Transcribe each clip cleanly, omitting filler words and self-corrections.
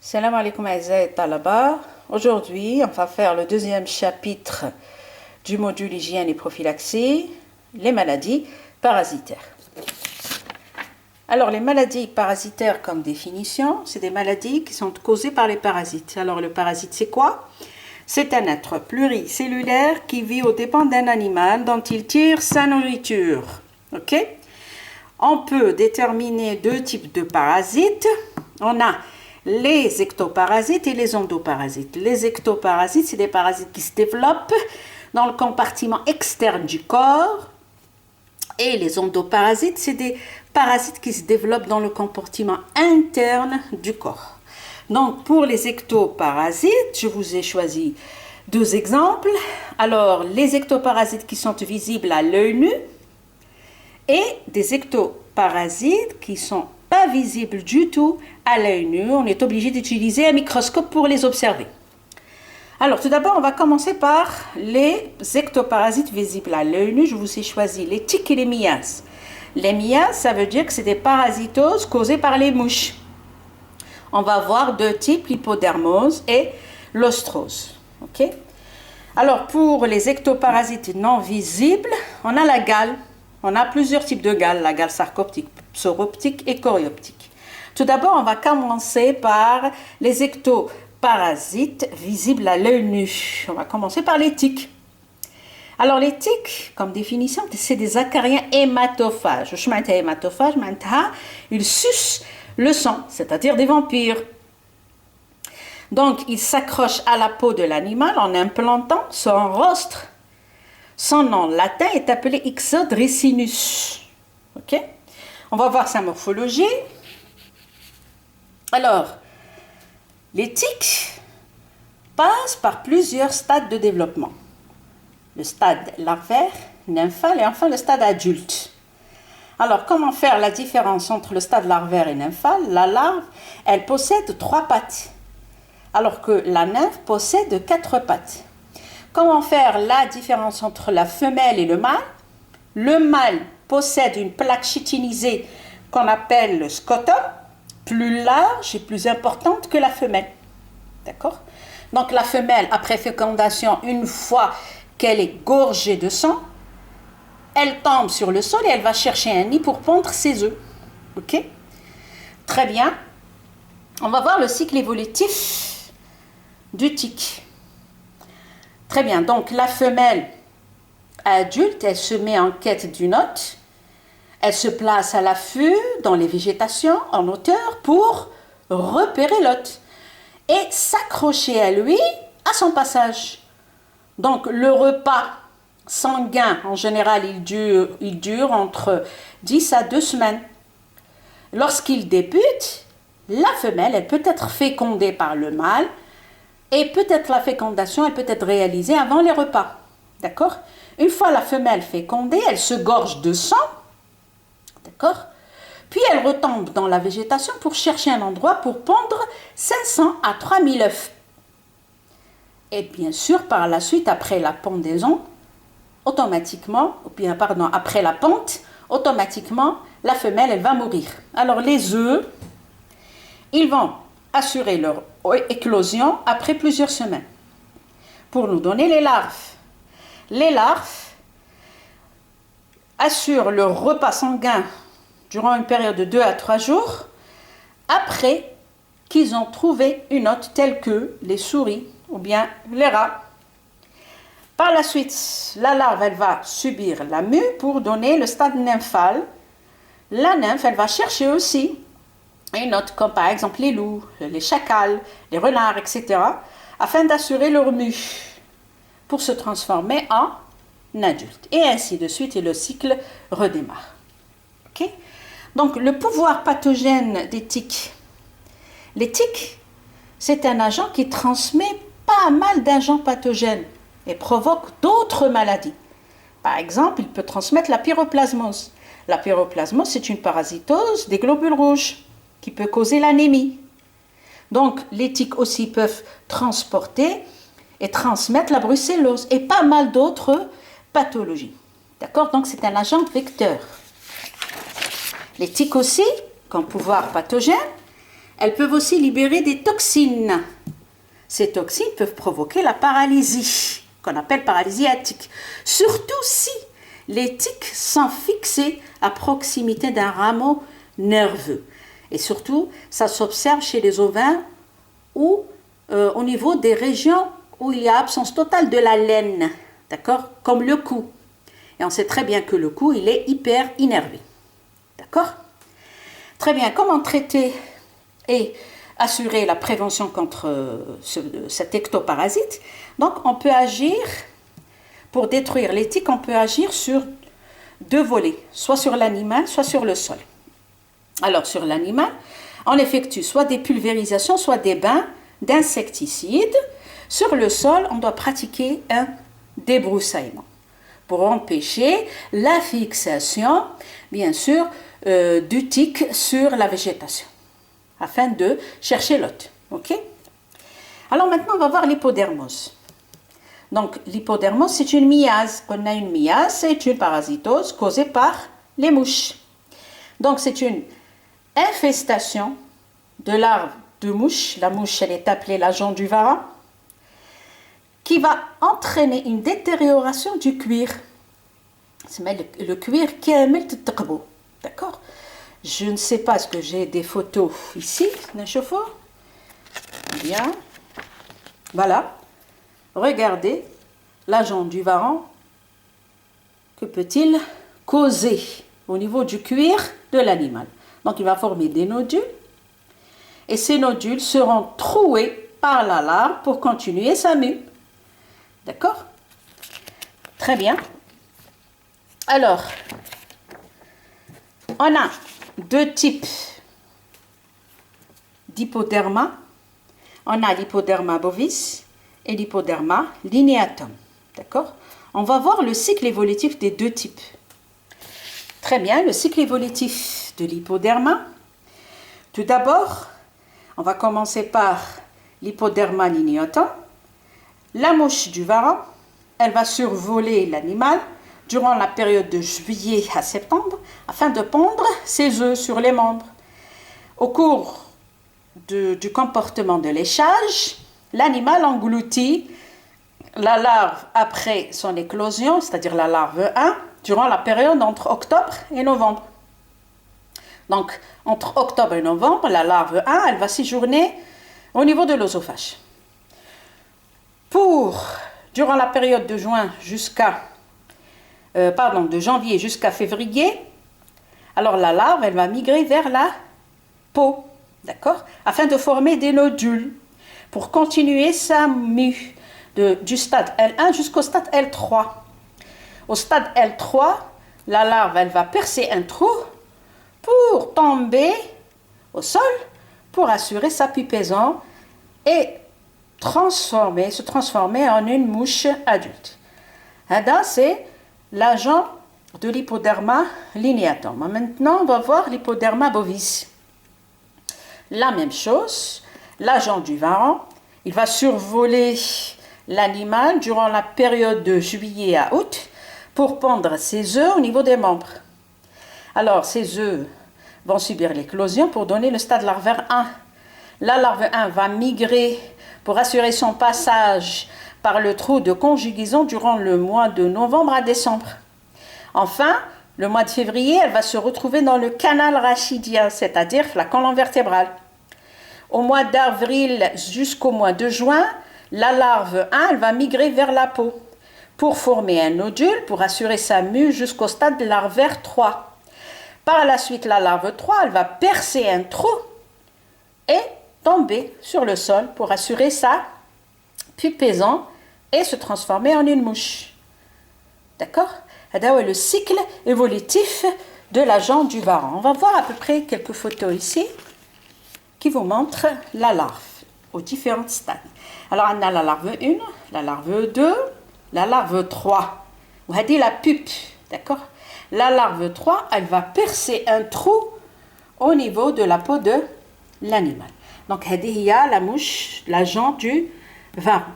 Salam alaikum aïzaï talaba. Aujourd'hui, on va faire le deuxième chapitre du module hygiène et prophylaxie, les maladies parasitaires. Alors, les maladies parasitaires, comme définition, c'est des maladies qui sont causées par les parasites. Alors, le parasite, c'est quoi? C'est un être pluricellulaire qui vit aux dépens d'un animal dont il tire sa nourriture. Ok? On peut déterminer deux types de parasites. On a les ectoparasites et les endoparasites. Les ectoparasites, c'est des parasites qui se développent dans le compartiment externe du corps. Et les endoparasites, c'est des parasites qui se développent dans le compartiment interne du corps. Donc, pour les ectoparasites, je vous ai choisi deux exemples. Alors, les ectoparasites qui sont visibles à l'œil nu et des ectoparasites qui ne sont pas visibles du tout à l'œil nu. On est obligé d'utiliser un microscope pour les observer. Alors, tout d'abord, on va commencer par les ectoparasites visibles à l'œil nu. Je vous ai choisi les tiques et les miases. Les miases, ça veut dire que c'est des parasitoses causées par les mouches. On va voir deux types, l'hypodermose et l'ostrose. Ok? Alors, pour les ectoparasites non visibles, on a la gale. On a plusieurs types de gale, la gale sarcoptique, psoroptique et chorioptique. Tout d'abord, on va commencer par les ectoparasites visibles à l'œil nu. On va commencer par les tiques. Alors, les tiques, comme définition, c'est des acariens hématophages. Je m'entends hématophage, ils sucent le sang, c'est-à-dire des vampires. Donc, ils s'accrochent à la peau de l'animal en implantant son rostre. Son nom latin est appelé Ixodes ricinus. Ok? On va voir sa morphologie. Alors, les tiques passent par plusieurs stades de développement. Le stade larvaire, nymphal et enfin le stade adulte. Alors, comment faire la différence entre le stade larvaire et nymphal? La larve, elle possède 3 pattes, alors que la nymphe possède 4 pattes. Comment faire la différence entre la femelle et le mâle? Le mâle possède une plaque chitinisée qu'on appelle le scotum, plus large et plus importante que la femelle. D'accord? Donc la femelle, après fécondation, une fois qu'elle est gorgée de sang, elle tombe sur le sol et elle va chercher un nid pour pondre ses œufs. Ok? Très bien. On va voir le cycle évolutif du tique. Très bien, donc la femelle adulte, elle se met en quête d'une hôte. Elle se place à l'affût dans les végétations en hauteur pour repérer l'hôte et s'accrocher à lui à son passage. Donc le repas sanguin, en général, il dure entre 10 à 2 semaines. Lorsqu'il débute, la femelle, elle peut être fécondée par le mâle. Et peut-être la fécondation, elle peut être réalisée avant les repas. D'accord? Une fois la femelle fécondée, elle se gorge de sang. D'accord? Puis elle retombe dans la végétation pour chercher un endroit pour pondre 500 à 3000 œufs. Et bien sûr, par la suite, après la pendaison, après la ponte, automatiquement, la femelle, elle va mourir. Alors les œufs, ils vont assurer leur éclosion après plusieurs semaines pour nous donner les larves. Les larves assurent leur repas sanguin durant une période de 2 à 3 jours après qu'ils ont trouvé une hôte telle que les souris ou bien les rats. Par la suite, la larve elle va subir la mue pour donner le stade nymphal. La nymphe elle va chercher aussi une hôte comme par exemple les loups, les chacals, les renards, etc. afin d'assurer leur mue pour se transformer en adulte. Et ainsi de suite et le cycle redémarre. Okay? Donc le pouvoir pathogène des tiques. Les tiques, c'est un agent qui transmet pas mal d'agents pathogènes et provoque d'autres maladies. Par exemple, il peut transmettre la pyroplasmose. La pyroplasmose, c'est une parasitose des globules rouges qui peut causer l'anémie. Donc, les tiques aussi peuvent transporter et transmettre la brucellose et pas mal d'autres pathologies. D'accord? Donc, c'est un agent vecteur. Les tiques aussi, comme pouvoir pathogène, elles peuvent aussi libérer des toxines. Ces toxines peuvent provoquer la paralysie, qu'on appelle paralysie à tic. Surtout si les tiques sont fixés à proximité d'un rameau nerveux. Et surtout, ça s'observe chez les ovins ou au niveau des régions où il y a absence totale de la laine, d'accord, comme le cou. Et on sait très bien que le cou, il est hyper innervé, d'accord. Très bien, comment traiter et assurer la prévention contre cet ectoparasite? Donc, on peut agir, pour détruire les tiques, on peut agir sur deux volets, soit sur l'animal, soit sur le sol. Alors, sur l'animal, on effectue soit des pulvérisations, soit des bains d'insecticides. Sur le sol, on doit pratiquer un débroussaillement pour empêcher la fixation, bien sûr, du tique sur la végétation, afin de chercher l'hôte. Ok? Alors maintenant, on va voir l'hypodermose. Donc, l'hypodermose, c'est une miase. On a une miase, c'est une parasitose causée par les mouches. Donc, c'est une infestation de larves de mouches. La mouche, elle est appelée l'agent du varan, qui va entraîner une détérioration du cuir. Le cuir qui est d'accord? Je ne sais pas, est-ce que j'ai des photos ici d'un chauffe-eau? Bien. Voilà. Regardez l'agent du varan. Que peut-il causer au niveau du cuir de l'animal? Donc, il va former des nodules. Et ces nodules seront troués par la larve pour continuer sa mue. D'accord? Très bien. Alors, on a deux types d'hypoderma. On a l'hypoderma bovis et l'hypoderma lineatum. D'accord? On va voir le cycle évolutif des deux types. Très bien, le cycle évolutif de l'hypoderma. Tout d'abord, on va commencer par l'hypoderma lineatum. La mouche du varan, elle va survoler l'animal durant la période de juillet à septembre afin de pondre ses œufs sur les membres. Au cours du comportement de léchage, l'animal engloutit la larve après son éclosion, c'est-à-dire la larve 1, durant la période entre octobre et novembre. Donc, entre octobre et novembre, la larve 1, elle va séjourner au niveau de l'œsophage. Durant la période de de janvier jusqu'à février, alors la larve, elle va migrer vers la peau, d'accord, afin de former des nodules pour continuer sa mue du stade L1 jusqu'au stade L3. Au stade L3, la larve, elle va percer un trou pour tomber au sol, pour assurer sa pupaison et se transformer en une mouche adulte. C'est l'agent de l'hypoderma lineatum. Maintenant, on va voir l'hypoderma bovis. La même chose, l'agent du varan, il va survoler l'animal durant la période de juillet à août pour pondre ses œufs au niveau des membres. Alors, ces œufs vont subir l'éclosion pour donner le stade larvaire 1. La larve 1 va migrer pour assurer son passage par le trou de conjugaison durant le mois de novembre à décembre. Enfin, le mois de février, elle va se retrouver dans le canal rachidien, c'est-à-dire la colonne vertébrale. Au mois d'avril jusqu'au mois de juin, la larve 1, elle va migrer vers la peau pour former un nodule pour assurer sa mue jusqu'au stade larvaire 3. Par la suite, la larve 3, elle va percer un trou et tomber sur le sol pour assurer sa pupaison et se transformer en une mouche. D'accord? C'est le cycle évolutif de l'agent du varan. On va voir à peu près quelques photos ici qui vous montrent la larve aux différents stades. Alors, on a la larve 1, la larve 2, la larve 3. On va dire la pupe. D'accord? La larve 3, elle va percer un trou au niveau de la peau de l'animal. Donc, il y a la mouche, l'agent du varan.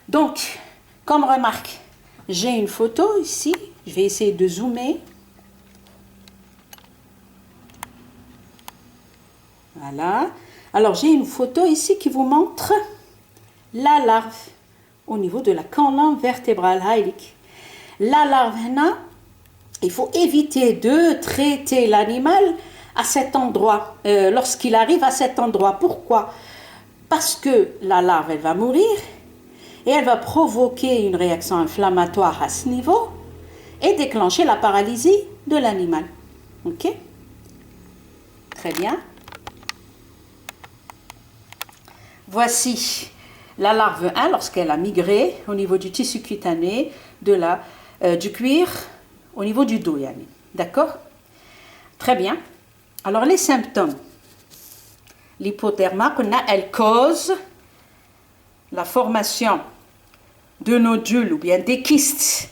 Donc, comme remarque, j'ai une photo ici. Je vais essayer de zoomer. Voilà. Alors, j'ai une photo ici qui vous montre la larve au niveau de la colonne vertébrale. La larve, il faut éviter de traiter l'animal à cet endroit, lorsqu'il arrive à cet endroit. Pourquoi? Parce que la larve, elle va mourir et elle va provoquer une réaction inflammatoire à ce niveau et déclencher la paralysie de l'animal. Ok? Très bien. Voici la larve 1 lorsqu'elle a migré au niveau du tissu cutané, du cuir, au niveau du dos. D'accord? Très bien. Alors les symptômes. L'hypothermie, elle cause la formation de nodules ou bien des kystes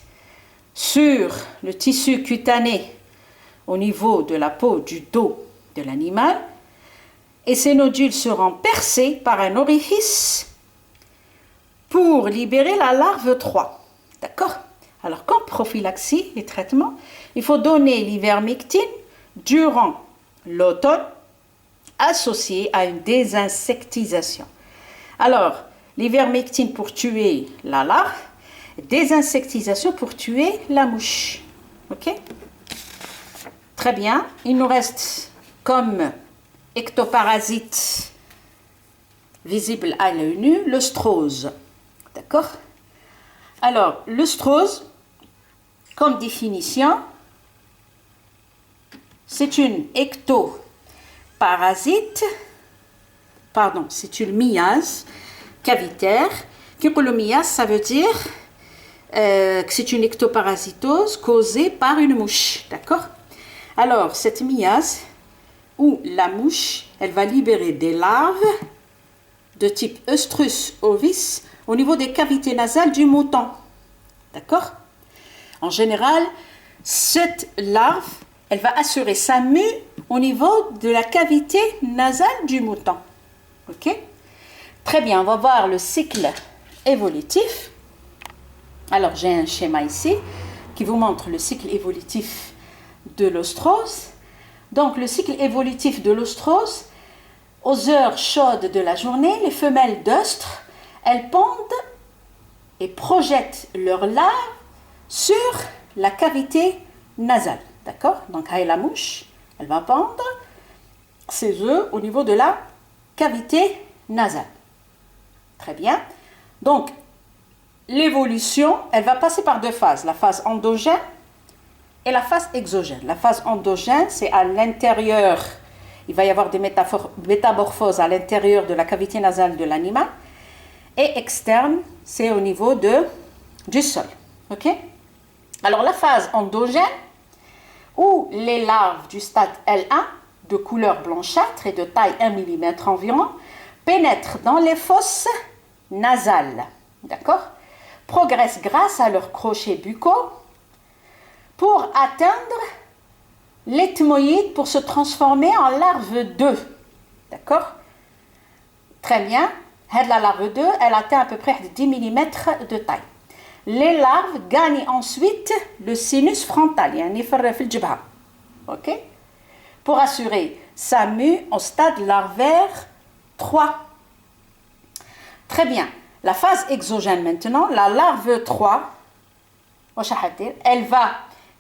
sur le tissu cutané au niveau de la peau du dos de l'animal. Et ces nodules seront percés par un orifice pour libérer la larve 3. D'accord? Alors, comme prophylaxie et traitement, il faut donner l'ivermectine durant l'automne associée à une désinsectisation. Alors, l'ivermectine pour tuer la larve, désinsectisation pour tuer la mouche. Ok? Très bien. Il nous reste comme ectoparasite visible à l'œil nu, le strose. D'accord? Alors, le strose, comme définition, c'est une ectoparasite, c'est une miase cavitaire. Le miase, ça veut dire que c'est une ectoparasitose causée par une mouche. D'accord? Alors, cette miase, où la mouche, elle va libérer des larves de type Oestrus ovis au niveau des cavités nasales du mouton. D'accord? En général, cette larve, elle va assurer sa mue au niveau de la cavité nasale du mouton. Ok? Très bien, on va voir le cycle évolutif. Alors, j'ai un schéma ici qui vous montre le cycle évolutif de l'ostrose. Donc, le cycle évolutif de l'ostrose, aux heures chaudes de la journée, les femelles d'œstre, elles pondent et projettent leurs larves sur la cavité nasale. D'accord? Donc, la mouche, elle va pondre ses œufs au niveau de la cavité nasale. Très bien. Donc, l'évolution, elle va passer par deux phases. La phase endogène et la phase exogène. La phase endogène, c'est à l'intérieur. Il va y avoir des métamorphoses à l'intérieur de la cavité nasale de l'animal. Et externe, c'est au niveau du sol. Ok? Alors, la phase endogène, où les larves du stade L1, de couleur blanchâtre et de taille 1 mm environ, pénètrent dans les fosses nasales. D'accord? Progressent grâce à leurs crochets buccaux pour atteindre l'ethmoïde pour se transformer en larve 2. D'accord? Très bien. La larve 2, elle atteint à peu près 10 mm de taille. Les larves gagnent ensuite le sinus frontal, ok? Pour assurer sa mue au stade larvaire 3. Très bien. La phase exogène maintenant, la larve 3, elle va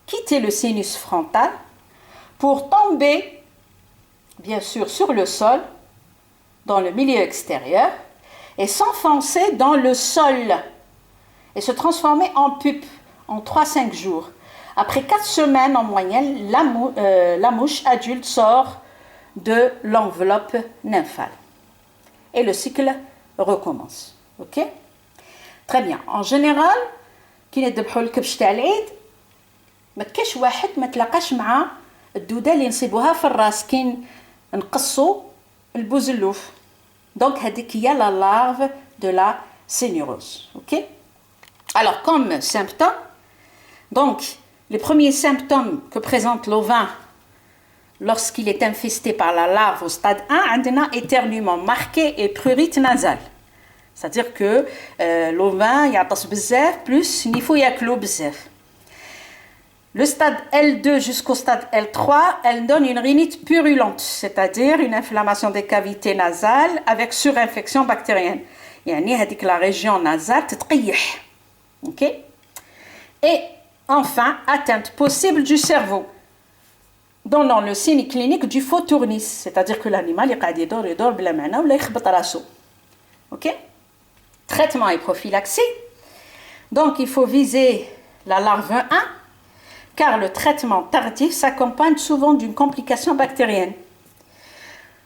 quitter le sinus frontal pour tomber, bien sûr, sur le sol, dans le milieu extérieur, et s'enfoncer dans le sol et se transformer en pupe en 3-5 jours. Après 4 semaines en moyenne, la mouche adulte sort de l'enveloppe nymphale. Et le cycle recommence. Ok? Très bien. En général, كي ندبحوا الكبش تاع العيد ما كاش واحد ما تلاقاش مع الدوده اللي نصيبوها في الراس كي نقصوا البوزلوف. Donc هذيك هي la larve de la cénurose. Ok? Alors comme symptômes, donc les premiers symptômes que présente l'ovin lorsqu'il est infesté par la larve au stade 1, عندنا éternuement marqué et prurite nasale. C'est-à-dire que l'ovin يعطس بزاف plus il faut ياكلو بزاف. Le stade L2 jusqu'au stade L3, elle donne une rhinite purulente, c'est-à-dire une inflammation des cavités nasales avec surinfection bactérienne. يعني هذيك la région nasale تتقيح. OK? Et enfin, atteinte possible du cerveau, donnant le signe clinique du faux tournis, c'est-à-dire que l'animal يقعد يدور بلا معنى ولا يخبط راسو. OK? Traitement et prophylaxie. Donc, il faut viser la larve 1, car le traitement tardif s'accompagne souvent d'une complication bactérienne.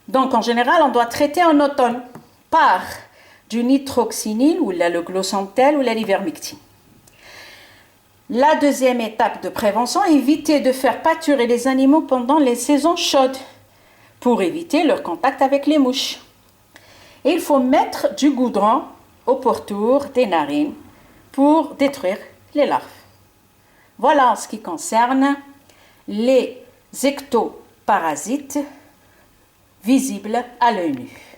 Donc, en général, on doit traiter en automne par du nitroxinil ou le glossantel ou la l'ivermectine. La deuxième étape de prévention, éviter de faire pâturer les animaux pendant les saisons chaudes pour éviter leur contact avec les mouches. Et il faut mettre du goudron au pourtour des narines pour détruire les larves. Voilà en ce qui concerne les ectoparasites visibles à l'œil nu.